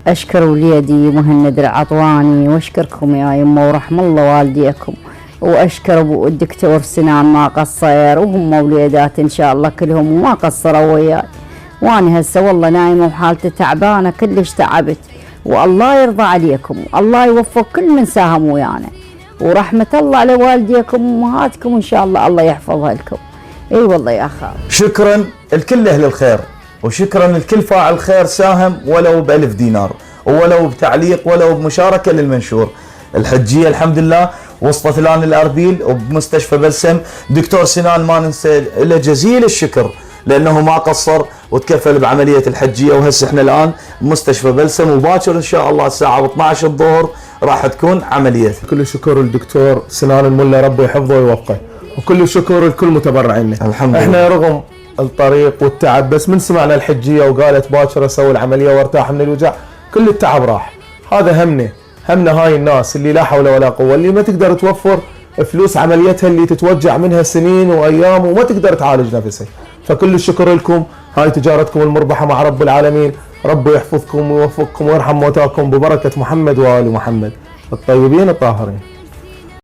أشكر وليدي مهند العطواني، وأشكركم يا يمه ورحم الله والديكم، وأشكر أبو الدكتور سنان ما قصر، وهم وليدات إن شاء الله كلهم وما قصروا وياي. وأنا هسه والله نايمة وحالتي تعبانة كلش تعبت، والله يرضى عليكم، الله يوفق كل من ساهم ويانا، ورحمة الله على والديكم وأمهاتكم إن شاء الله، الله يحفظها لكم. اي والله يا خال. شكرا لكل اهل الخير، وشكرا لكل فاعل خير ساهم ولو ب1000 دينار، ولو بتعليق، ولو بمشاركه للمنشور. الحجيه الحمد لله وصلت الان الاربيل وبمستشفى بلسم. دكتور سنان ما ننسى له جزيل الشكر لانه ما قصر وتكفل بعمليه الحجيه، وهسه احنا الان بمستشفى بلسم، وباكر ان شاء الله الساعه 12 الظهر راح تكون عمليته. كل الشكر للدكتور سنان الملا، ربي يحفظه ويوفقه، وكل الشكر لكل متبرعين. الحمد لله. احنا رغم الطريق والتعب بس من سمعنا الحجيه وقالت باكر اسوي العمليه وارتاح من الوجع، كل التعب راح. هذا همنا هاي الناس اللي لا حول ولا قوه، اللي ما تقدر توفر فلوس عمليتها اللي تتوجع منها سنين وايام وما تقدر تعالج نفسها. فكل الشكر لكم، هاي تجارتكم المربحه مع رب العالمين، ربي يحفظكم ويوفقكم ويرحم موتاكم ببركه محمد وآل محمد الطيبين الطاهرين.